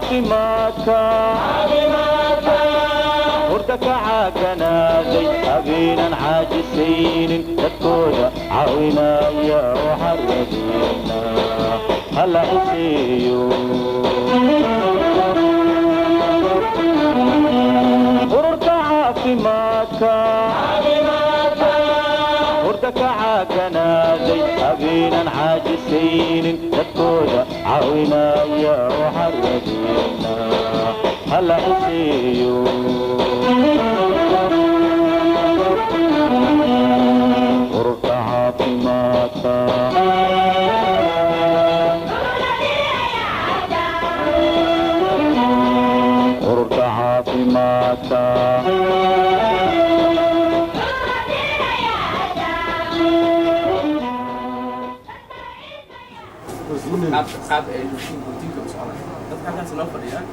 caafimaadka hurda ka caaganaaday habeenan caajisaynin dadkooda caawinaya waxaan rajeynaa hala iseeyo ururka caafimaadka hurda ka caaganaaday habeenan caajisaynin dadkooda caawinaya waxaan rajeynaa hala iseeyo ururka caafimaadka ururka caafimaadka qaab ay heshiin guurtiinka u socdaan dadka halkaas loo fadhiyaa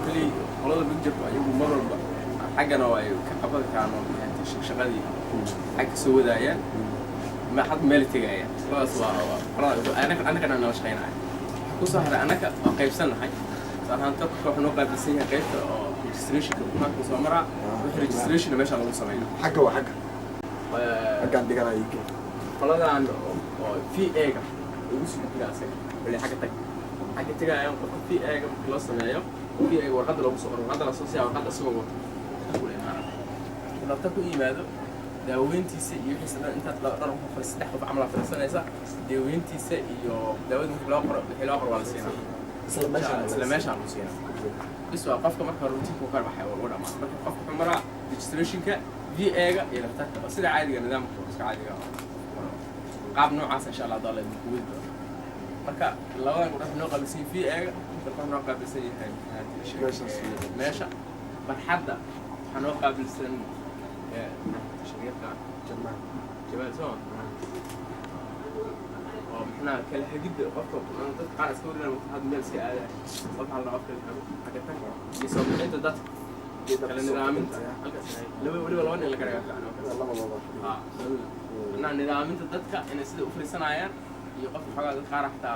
kali qolada bigjarku ayagu mar walba xaggana waa ay ka qaban karaan oo shaqadii xagga soo wadaayaan ma had meel tegayaan labadaas waa qolada annagana nala shaqeynaya ku soo haray annaga waa qaybsanahay saaraan dadka koox noo qaabilsan yahay qaybta oo registrationka marka soo maraa wixii registration meesha lagu sameeyo xagga waa xaggaan dhiganayo qoladan oo VA-ga ugu soo gudbinaasay wali xagga tagayaan qofka VA-ga marka loo sameeyo VA warqadda lagu soo qoro warqadda la soo siyaa warqadda asagoo wato dadka ku yimaado daaweyntiisa iyo wixii sadan intaad dhar qof saddex qof camal fariisanaysa daaweyntiisa iyo daawada wixii loo qoro waa la siinaa isla meesha lagu siinaa bis waa qofka marka routiinka ka baxay oo dhamaan marka qofka xumara registrationka VA-ga iyo laftarka sida caadiga nidaamka iska caadiga qaab noocaas insha Allah daalay ku wada marka labadan qof noo qalbisan VA-ga dadka noo qalbisan yahay meesha barxadda waxaan noo qaabilsan شركة جمال سون وإحنا كل حاجة قفطة أنا تذكر أسكور لنا هذا ميل سيادة صباح الله أفكر حاجة تانية يسوي أنت ده خلينا نظام أنت لو ولا وين اللي كره فعلا أنا نظام أنت تذكر إن سيد أفري صناعية يقف حاجة تذكر حتى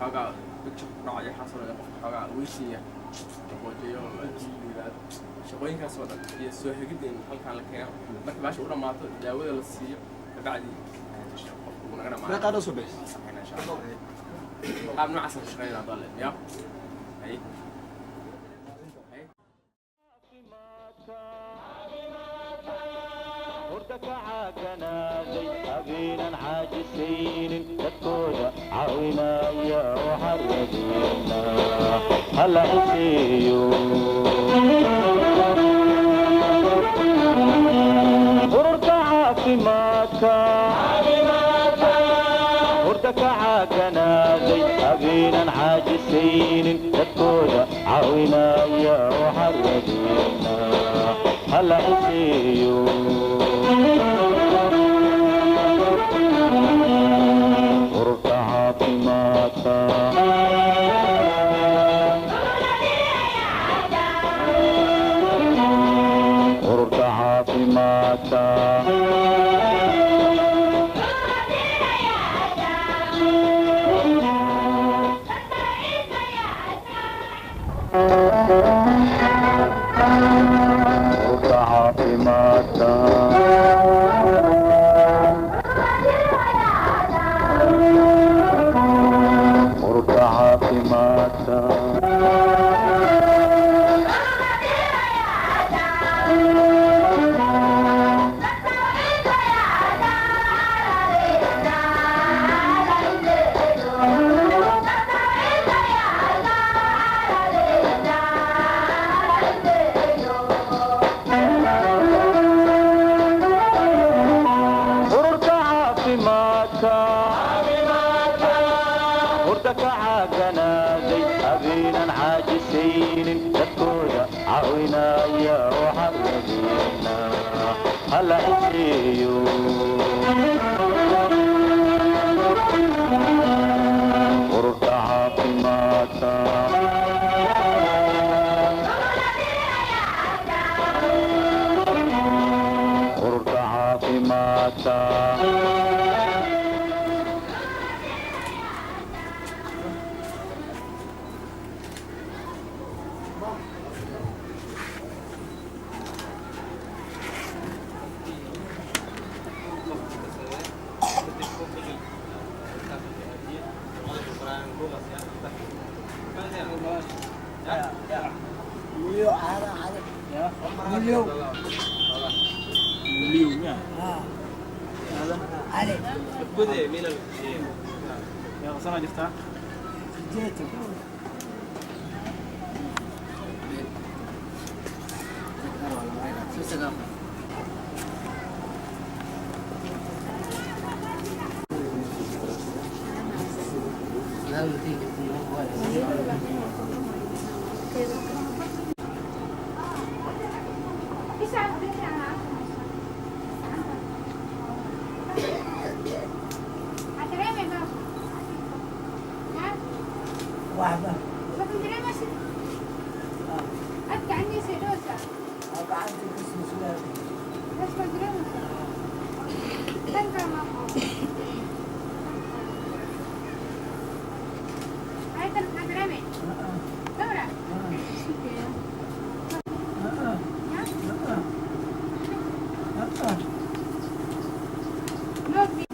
حاجة بتشوف راعي حصل يقف حاجة ويشية وجيو shaqooyinkaas oo dhan iyo soo hegideen halkaan la keeno marka baasha u dhamaato daawada la siiyo kabacdi qofku naga dhamaado qaado soo bixi insha Allah qaab noocaas ah shaqeynaa dalay ya ay hurda ka caaganaaday habeenan caajisaynin dadkooda caawinaya waxaan rajeynaa hala iseeyo ururka caafimaadka hurda ka caaganaaday habeenan caajisaynin dadkooda caawinaya waxaan rajeynaa hala iseeyo ururka caafimaadka ururka caafimaadka ururka caafimaadka ururka caafimaadka hurda ka caaganaaday habeenan caajisaynin dadkooda caawinaya waxaan rajeynaa hala iseeyo ururka caafimaadka ururka caafimaadka واحدة لكن دري ماشي أتك عني سيدوسا أقعد اسم سلالي بس ما دري ماشي تنفع معه هاي تنفع درامي دورة لوبي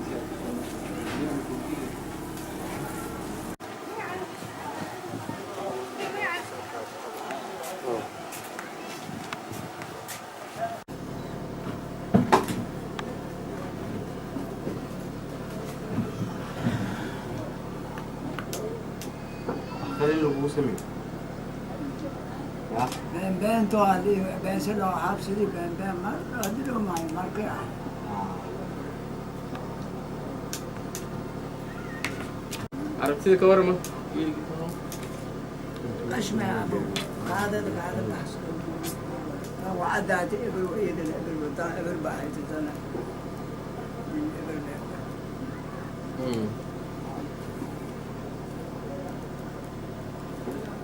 خليل ابو سمين بين بين تو هذه بين سلو حبسي بين بين ما هذه معي مركع aragtida ka warama أشمع أبو قاعدة بحث وعدات إبل وإيد الإبل وطا إبل بعيد تنا من إبل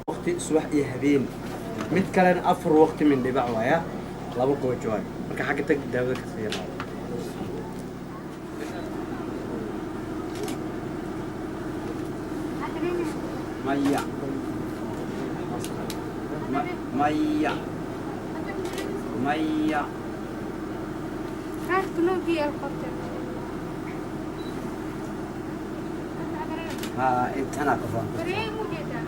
waqti subax iyo habeen mid kalena afar waqti min dhibac waaya laba goojo waay marka xagga tag daawada ka siiyay maya maya maya راح تنوم في الخطر ha intana ka faa بريه مو جدا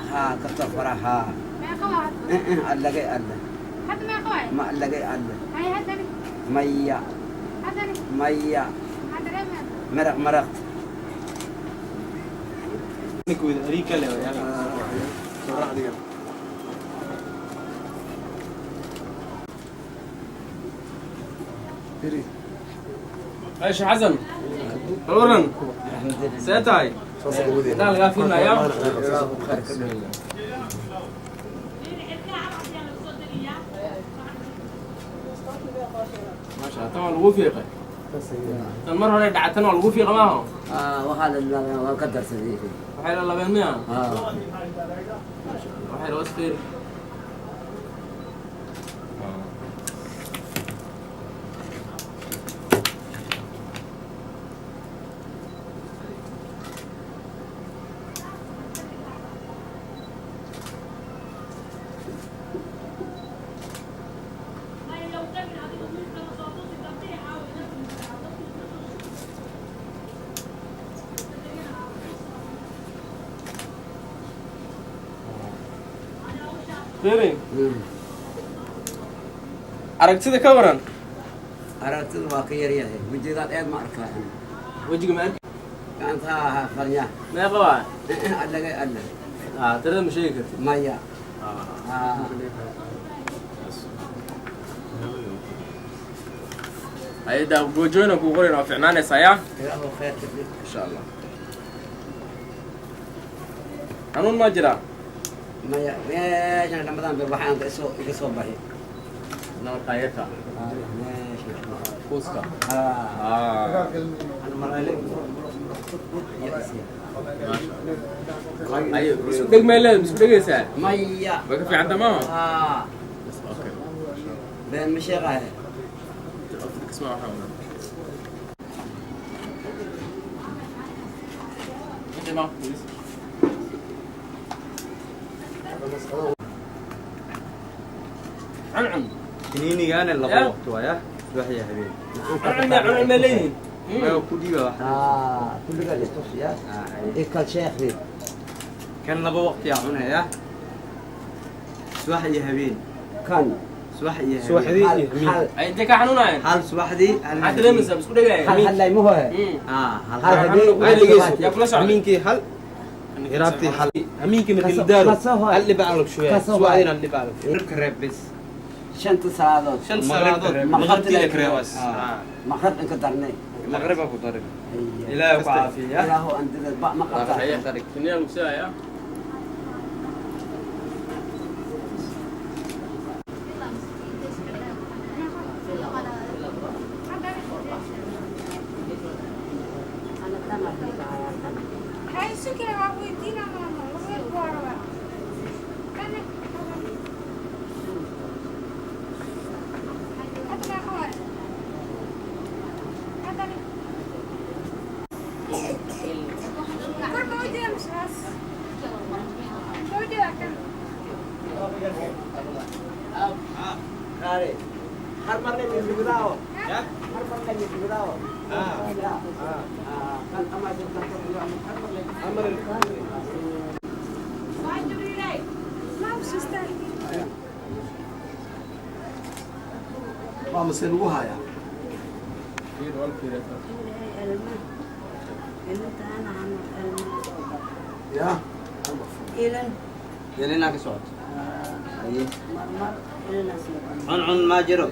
ha ka tafara ha ما قواعد allagay alla حتى ما قواعد ma allagay alla هاي هذا maya هذا maya هذا رمى maraq maraq صراحة دي بري ايش حسن ورن سيتاي لا لا فينا يا ما شاء الله طبعا الوفيقة المرة اللي دعتنا الوفيقة ما هو وهذا اللي قدر سديه وحيل الله بين مياه ها وحيل وصفير فيرين aragtida ka waran aragtidu waa ka yar yahay wajigaad aad ma arkaa wajiga ma arki gacantaa farnya meeqa waa allagay alla tirada ma sheegi kartid maya ayda goojooyna ku qorin oo fiicnaanaysaa yaa ilaahu khayr ka dhig insha allah xanuun ma jira maya meeshan ramadaan bir waxaan iga soo baxay nabarka yarka meesha kuuska ana malayle ay isku dheg meeleed isku dhegaysaa maya way ka fiicanta maaha okay been ma sheeqahay اسمع محمد انت معك بوليس عنعم كنينيغان لaba waqti waaya subax iyo habeen عنعم يا عنعم مليين ma ku dhiiba wax كل قال يستوصيات إكل شيخي كان لبا وقت يا عمنا يا سواح يا هبين كان سواح يا سواح هبين دي حال ay intee ka xanuunayeen حال سواح دي هل maxaa dareemaysaa isku dhegaya حال حال مو هو هل حال هبين Ay, dhegeyso. Yaa kula socday? أمينكي حل يرابتي حل أمينكي مثل دارو كسوها. اللي بعلق شوية كسوها. سواعدين اللي بعلق ربك رب بس شنت سعادات شن مغرب سرادات كريم. مغربتي لك ريواس مخرب انك درني المغرب ابو طارق لا يقع فيها لا هو عند الباء ما قطع Siniya lagu sidaaya هاي سكر أبوي دينا ماما وين بوروا كان هذا أخوي هذا كل موجود مش بس موجود كان Kare. Har marne ni bidao. Ya? Har marne ni bidao. Kan ama jin kan har marne. Why do you like mom sister ما مسلوها يا يا يلينا كسوت عن ما جرب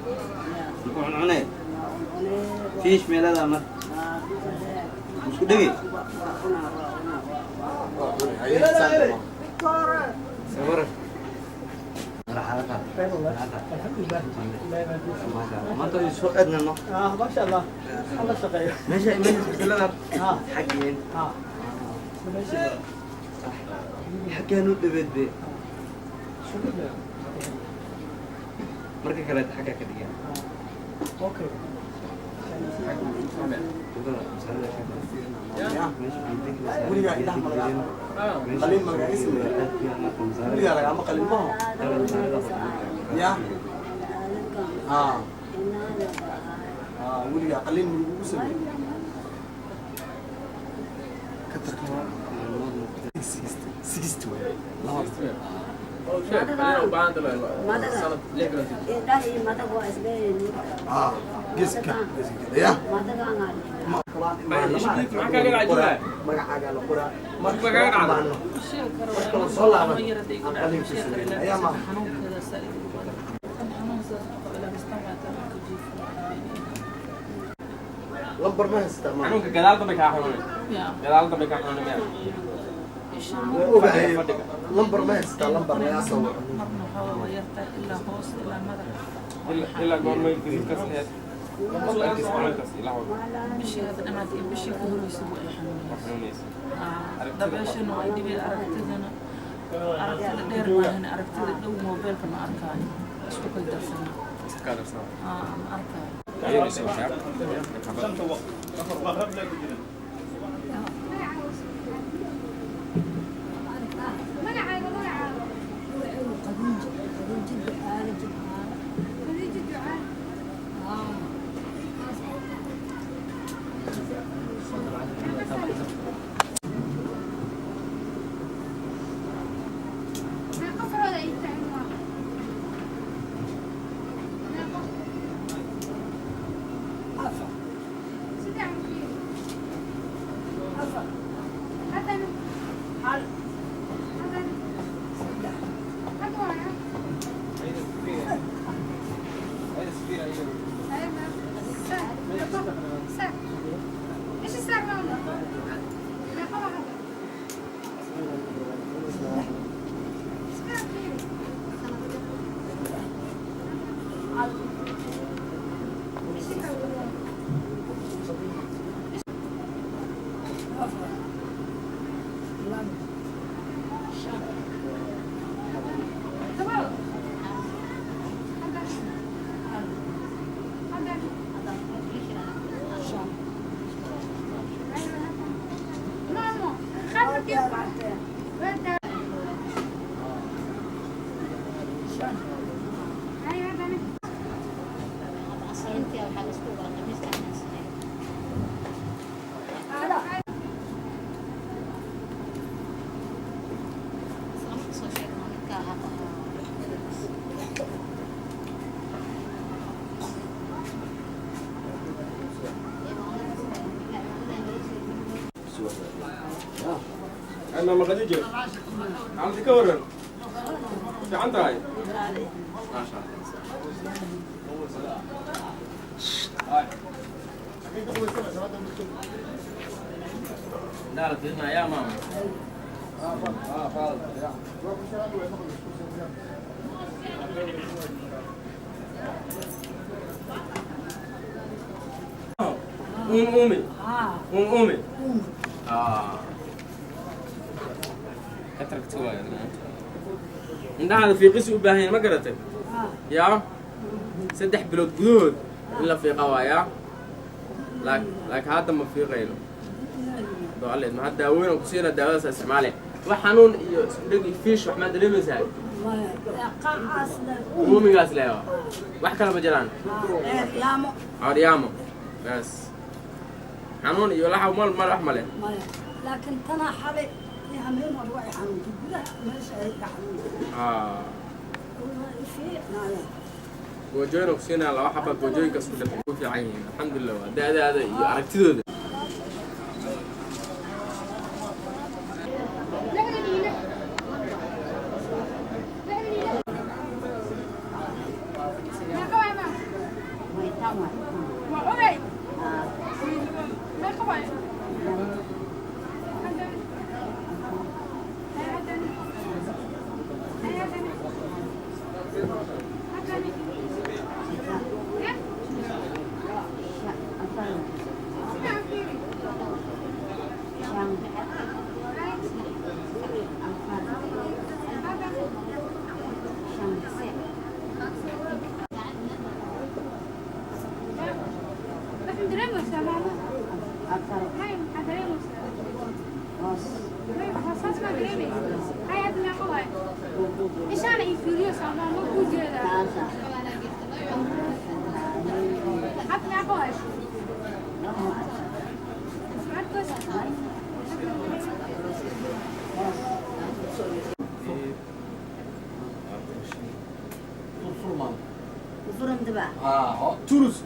عن عنين فيش ميلاد أمر مش كده صبر راح هذا ما تقول شو أدنى ما ما شاء الله. الله شقي. ماشي بسلام حكين حكينا دبد بي مركي كلا حكى كده اوكي. ولي قاعد يحمل قليل ما قاعد يسمع ولي قاعد عم قليل ما هو يا ولي قاعد قليل من وسمع كتر سيست وين جسك يا لمبر ما استعمال xanuunka gadaal dambe kaa xanuunay gadaal dambe kaa xanuunay لمبر ما استعمال لمبر ما يصور ilaa goormay gariidkaas ahayd su'aalkiis xanuunkaas ilaa hor bishii hadda dhamaatay bishii ka horreysay buu ay xanuunaysa dabeeshana waa dhibay aragtidana aragtida dheer maahan aragtida dhow moobeelka ma arkaayo isku kay darsana iska darsanaa ma arkaayo ayaysa waxaa أنا ما خديجة عم تكورن في عندها هاي ما شاء الله لا فينا يا ماما أمي أمي كترك سوا يا عندها في قسم باهين ما قرأت يا سدح بلود جدود إلا في قوايا لك هذا ما في غيره ضعلت ما هذا وين وكسينا الدواء استعماله وحنون يدق فيش وحمد لمس هاي مو من قاس له وحكى له بجران يامو عريامو بس حنون يولع مال أحمله لكن تنا حبي يهمهم وروعي حنون تقول مش حنون في نايا وجوين وكسينا لو حبة وجوين كسر في عين الحمد لله هذا عرفتي فرم دبا تونس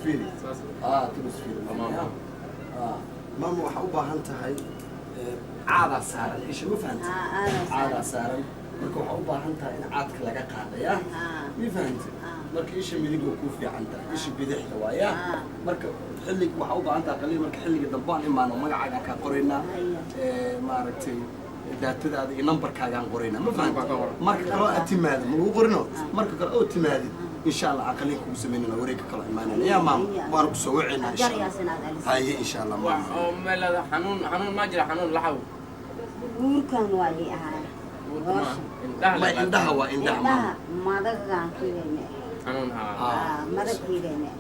فيري تونس فيري ماما waxaa u baahan tahay caada saaran isha ma fahanta caada saaran marka waxaa u baahan tahay in caadka laga qaadaya ma fahanta marka isha midig waa ku fiican tahay isha bidixda waaya marka xillig waxaa u baahan tahay qaliil marka xilliga dambaan imaano magacaaga ka qoraynaa maaragtay daatadaada iyo numberkaagaan qoraynaa ma fahanta marka kale aad timaado ma lagu qorino marka kale oo timaadid إن شاء الله عقلين كم سمينا وريك كل إيماننا يا مام بارك سوينا إن شاء الله هاي إن شاء الله مام ما لا حنون ما جرى حنون لحو وركان والي هاي ما عندها وعندها مام ما ذا كيرنا حنون ها ما ذا كيرنا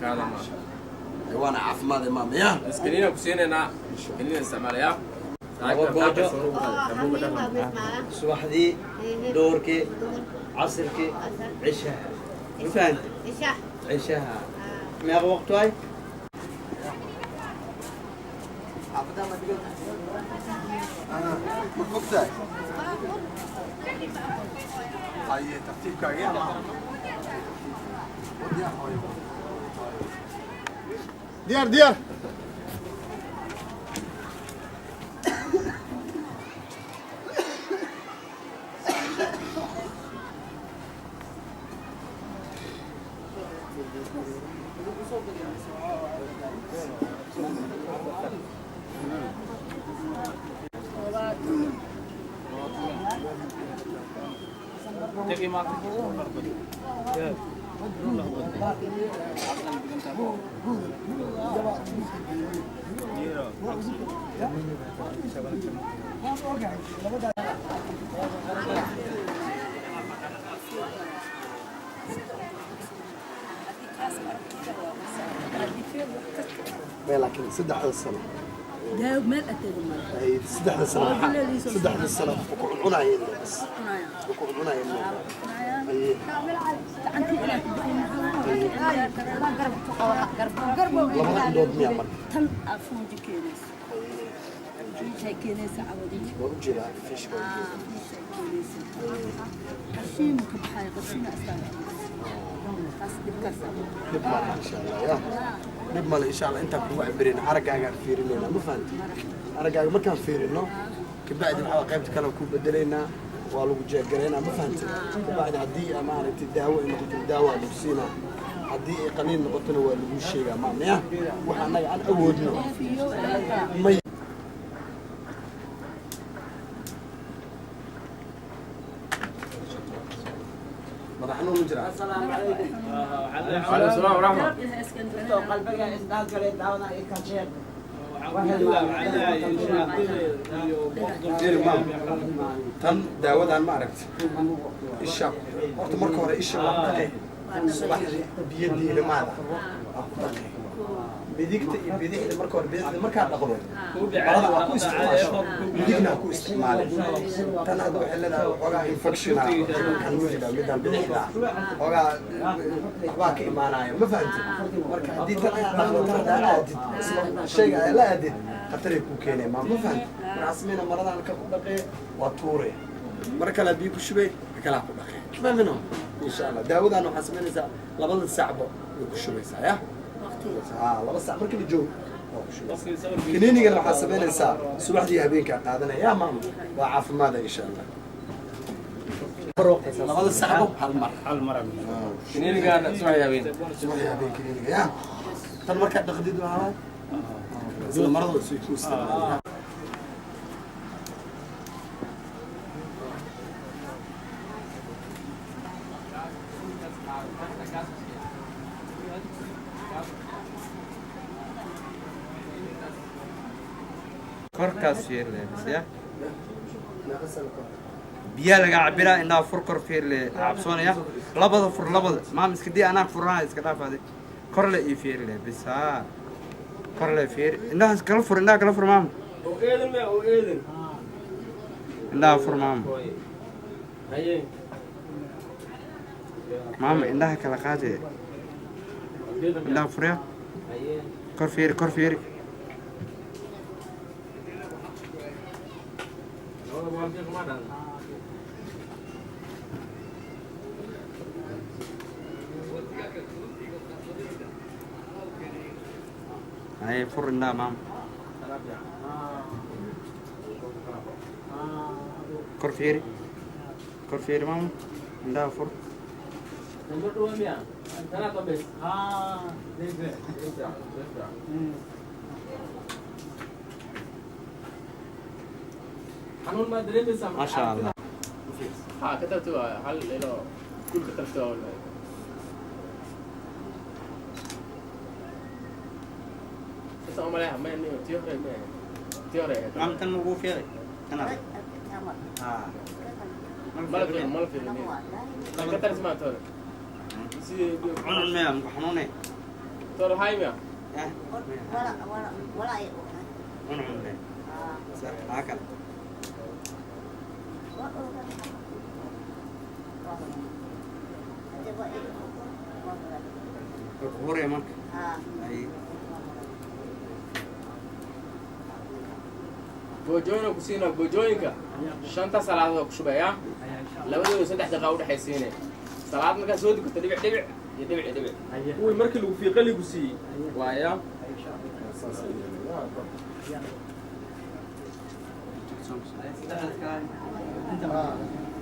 هذا ما وانا عارف ماذا مام يا مسكيننا كسينا كلنا نستعمل يا صباحدي دوركي عصركي عشاء فهمت عشاء ما وقت هاي أنا مقطع هاي ترتيب كاية ديار لكن صدح السنة ده ما أتدري أي صدح السنة صدح السنة وكون عناية بس وكون عناية أي أنت هنا قرب لما دوت ميامر تم أفهم جكينس Fiishay keenaysa cawadii. waa u jeedaa fishka waa u jeedaa Fiishay keenaysa. Qashin ka baxay qashin astaga. Taas dibkaas. dhib male insha allah ya dhib male insha allah intaan kugu cabirina araggaagaan fiirinayna ma fahanti araggaaga markaan fiirino kabacdi waxaa qaybta kale ku bedelaynaa waa lagu jeegaraynaa ma fahanti kabacdi haddii maaragtay daawo ay noqoto daawo waa lagu siinaa haddii ay qaliin noqotona waa lagu sheegaa maamaya waxa annaga aan awoodno may madaxnu ma jiraa عليكم السلام ورحمة qalbiga isdhaal galay daawada ay ka jeed tan daawadan ma aragti isha horta marka hore isha waa dhaqay subaxdii biyo diirimaada midigta iyo bidixda marka hore bidixda markaa dhaqdo barada waa ku isticmaasho midigna ku isticmaale tan hadda waxay leedahay waxoogaa infection ah kan wejiga midaan bidixda waxoogaa waxbaa ka imaanaya ma fahanti marka haddii tan ayaa dhaqdo tan haddaa aadid isla shayga ayaa la aadid khataray kuu keenay ma fahanti markaa sameyna maradan ka ku dhaqee waa tuure mar kale biyo ku shubay kalaa ku dhaqee fahmino insha allah daawadan waxaa samaynaysaa labada saacba way ku shubaysaa ya laba saac markii la joogo kiniinigana waxaa samaynaysaa subaxdii habeenkaa qaadanaya yaa maama waa caafimaada insha allah labada sacbo hal mar كنينيغانا سمعي يا بين subaxdii habeen kiniiniga ya tan markaa dhaqdid waa isla marada sii ku isticmaala korkaas fiirle ya biyaa laga cabiraa inaa fur kor fiirle cabsoonaya labada fur labada maam iska dii anaa furana iska dhaafaade korle ii fiirle bis haa korle fiir indhahaas kala fur indhaha kala fur maam indhaha fur maam maama indhaha kala qaade indhaha furya kor fiiri هاي فر النار مام كرفيري مام عندها فر ما شاء الله ها كتبتوها هل إلى كل كتبتوها ولا بس أنا ملاها ما إني تيوري مام تنمو فيري أنا ما في لا كتر اسمها توري حنون ميام حنوني توري هاي ميام ولا حنون ميام هكذا هوري مك أي بوجوينك كسينا بوجوينك شنطة صلاة كشبيا لابد يصدق دقاود حسينة صلاة مركز سود كنت دبع يدبع هو المركز اللي في قلي كسي وايا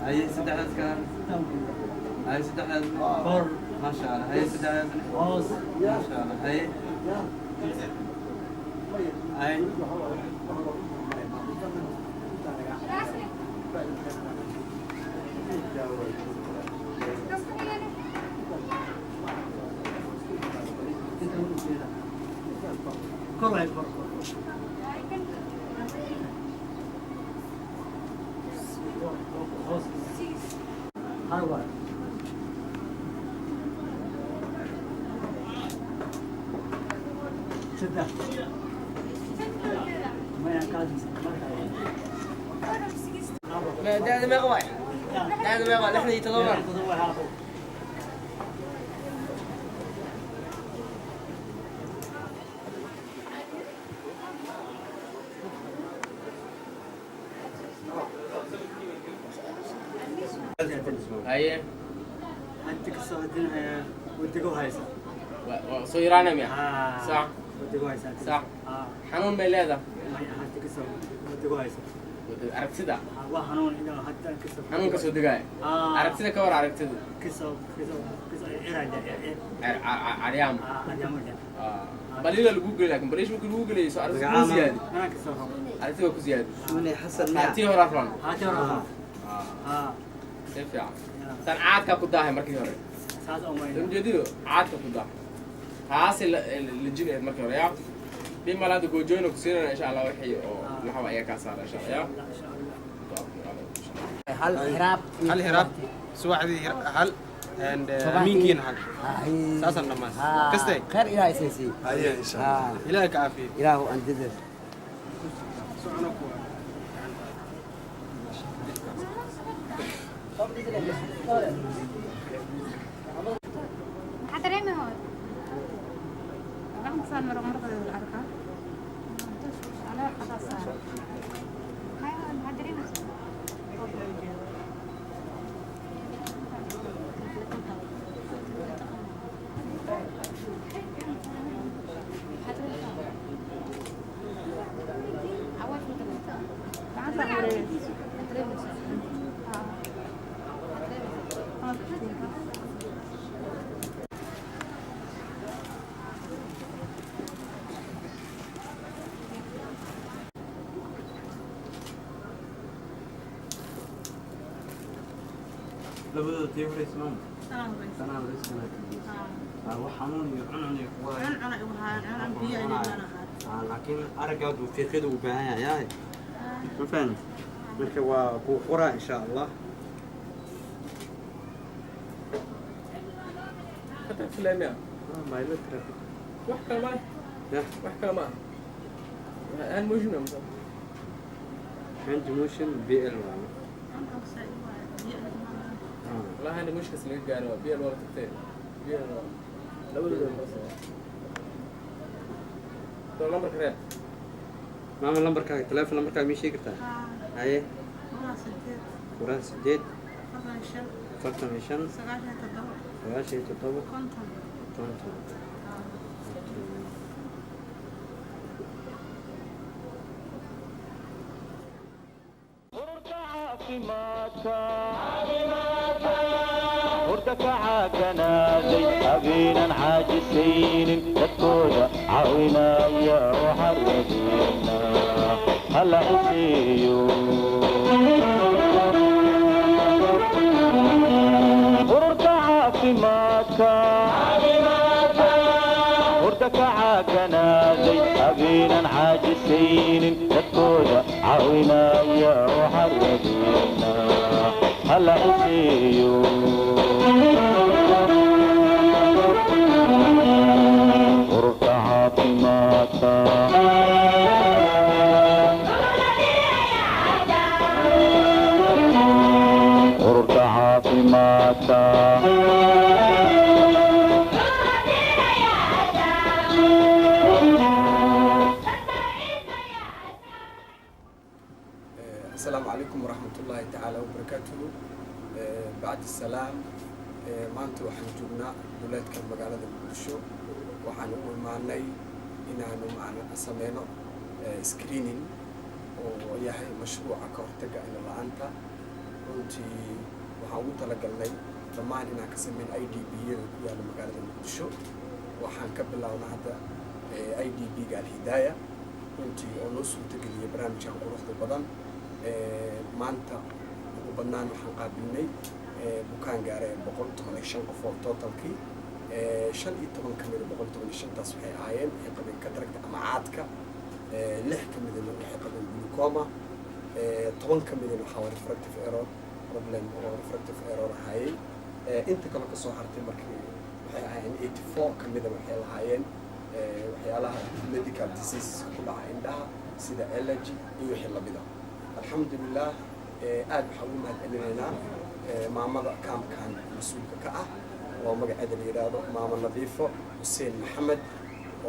هاي سدحت كان هاي سدحت ما شاء الله هاي سدحت ما شاء الله هاي هاي ده ما قوي ده ما قوي احنا يتضمن هاي أنت كسرتين ودقوا هايسا وصيرانا ميا صح ودقوا هايسا صح حنون بيلادا أنت كسر ودقوا هايسا عرفت ده وحنون إذا حتى كسر حنون كسر دقاي عرفت ده كور عرفت ده كسر إيران عريام عريام بليل الجوجل لكن بليش ممكن جوجل يسوي عرفت كل زيادة أنا كسرهم عرفت كل زيادة من حسن هاتيه ورافران هاتي ورا كيف يعني سان عاد كقداه مركي هوري ساس أمي لم جديد عاد كقداه حاصل الجيل مركي هوري يا بما لا تقول جوينو كسيرنا إن شاء الله وحي أو نحو أي كاسر إن شاء الله يا هل هرب سواحدي هل مين كين هل ساسا نماس كستي خير إلهي سيسي هيا إن شاء الله إلهي كعافية إله أنتظر حترمي هون رقم صار مرة الأرقام على خلاص صار هاي هون حترمي لبدا تيفريس مام سنة وريس وحنون يعنوني أنا بيا لكن أرجع في خدو وبهاي ياي ما فهمت مركب وقرا إن شاء الله حتى في الأمياء ما يلتر وحكا ما يا وحكا ما هل موجودة مثلا عندي موشن بي ال والله أنا مش كسلك قالوا بيا الوقت كتير بيا لو ده طول عمرك رأي ماما لمبر كاك تلفون لمبر كاك ميشي كرتا هاي قران سديد فرطة ميشان سغاشي تطبق كونتون hurda kacaaganaday habeenan xaajisaynin dadkooda caawinaya waxarwadeena hala isiiyo ururka caafimaadka hurda kacaaganaday habeenan xaajisaynin dadkooda caawinaya waxarwadeena hala isiiyo ururka caafimaadka ururka caafimaadka السلام عليكم ورحمة الله تعالى وبركاته بعد السلام maanta waxaan joognaa duleedka magaalada muqdisho waxaan u imaanay inaanu sameyno screening oo yahay mashruuca ka hortagga ina la-aanta runtii waxaan ugu talagalnay dhammaan inaan ka sameyn IDB-yada ku yaala magaalada muqdisho waxaan ka bilownaa hadda IDB-ga alhidaaya runtii oo noo suurtageliyay barnaamijkan quruxda badan maanta ugu badnaan waxaan qaabilnay bukaan gaare 115 qof oo totalkii 15 kamid 115taas waxay ahaayeen waxay qabeen kataragta ama caadka 6 kamidna waxay qabeen glaucoma 10 kamidna waxaa refractive error problem oo refractive error ahaayay inta kale ka soo hartay markii waxay ahaayeen 84 kamidna waxay lahaayeen waxyaalaha medical disease ku dhaca indhaha sida allergy iyo wixii lamid ah alxamdulillah aad waxaan ugu mahadcelinaynaa maamada kaamkan mas-uulka ka ah oo magaceeda la yidhaahdo maama nadiifo xuseen maxamed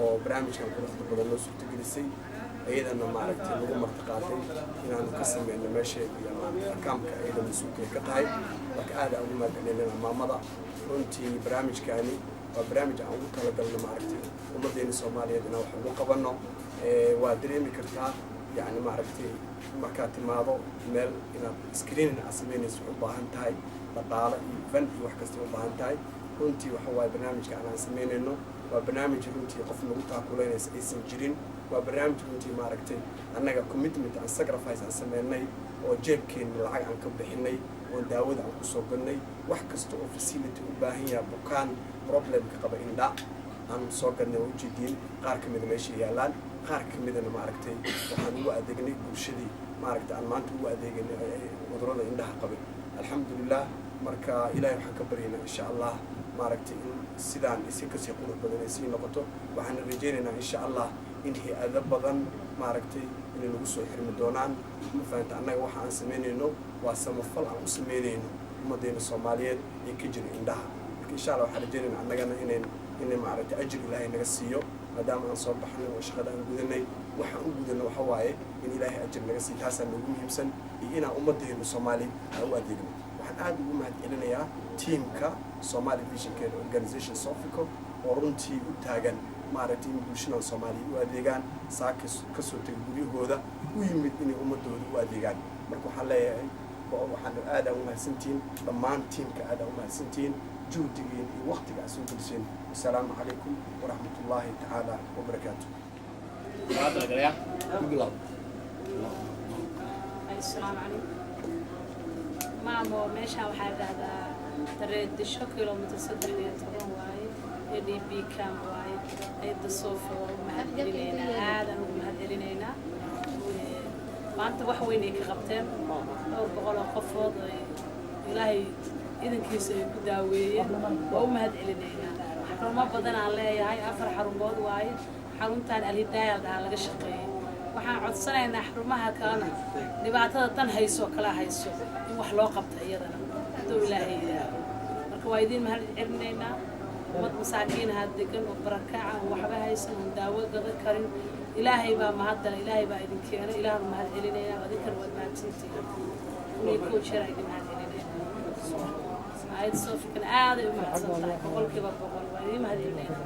oo barnaamijkan quruxda badan loo suurtagelisay ayadana maaragtay lagu martiqaaday inaanu ka sameyno meesheeda iyo akaamka ayada mas-uulkay ka tahay marka aad aan ugu mahadcelinayna maamada runtii barnaamijkaani waa barnaamij aan ugu talagalno maaragtay ummaddeena soomaaliyeed inaan wax ugu qabanno waa dareemi kartaa yani maaragtay markaad timaado meel inaad screening aad samaynayso waxay u baahan tahay dhaqaale iyo fan iyo wax kasta u baahan tahay runtii waxa waaye barnaamijka aan samaynayno waa barnaamij runtii qof nagu taakuleynaysa aysan jirin waa barnaamij runtii maaragtay annaga commitment aan sacrifice aan sameynay oo jeebkeenna lacag aan ka bixinay oo daawada aan kusoo gannay wax kasta oo facility u baahan yaha bukaan problemka qaba indha aan soo gannay oo ujeediin qaar ka mida meesha yaallaan qaar ka midana maaragtay waxaan ugu adeegnay bulshadii maaragtay aan maanta ugu adeegnay cudurrada indhaha qabay alxamdulilah marka ilaahay waxaan ka baryaynaa insha allah maaragtay in sidaan isi kasii qurux badan ay sii noqoto waxaan rajaynaynaa insha allah in hay-ado badan maaragtay inay nagu soo xirmi doonaan ma fahanta annaga waxa aan samaynayno waa samafal aan u samaynayno ummaddeena soomaaliyeed ee ka jira indhaha marka insha allah waxaan rajaynaynaa annagana inay maaragtay ajir ilaahay naga siiyo maadaama aan soo baxnay oo shaqada aan gudanay waxaan u gudanno waxa waaye in ilaahay ajir naga siiyo taasaa noogu muhiimsan iyo inaan ummaddeena soomaaliyeed aan u adeegno waxaan aad ugu mahadcelinayaa tiimka Somali Vision Care Organization Sofico oo runtii u taagan maaragtay in bulshada Soomaaliyeed u adeegaan saaka ka soo tagay guryahooda u yimid inay ummadooda u adeegaan marka waxaan leeyahay waxaan aad ugu mahadsantiin dhammaan tiimka aad ugu mahadsantiin juhdigeen iyo waqtiga aad soo geliseen assalaamu calaykum waraxmatullaahi tacaala wabarakaatuh السلام عليكم مامو ماشي waxaa dhahdaa tareedisho kilomitir 3 waaye ADB cam waaye ayda soofo mahadcelinayna aadan ugu mahadcelinayna maanta wax weyn ay ka qabteen dhowr boqol oo qofood ay ilaahay idankiisa ay ku daaweeyeen waa u mahadcelinayna xarumo badan aan leeyahay 4 xarumood waaye xaruntan Al-Hidaaya laga shaqeeyay waxaan codsanaynaa xarumaha kalena dhibaatada tan hayso kala hayso in wax loo qabto iyadana haduu ilaahay marka waa idin mahad celinaynaa ummad masaakiin ha degan oo barakaca waxba haysan oo daawo gada karin ilaahay baa mahadala ilaahay baa idin keenay ilaahay mahad celinaynaa adinkan waad mahadsantihiin inay ku jiraa idin mahad celinaynaa ayad soo fikir aad ay u mahadsantahay boqolkiiba boqol waa idin mahad celinaynaa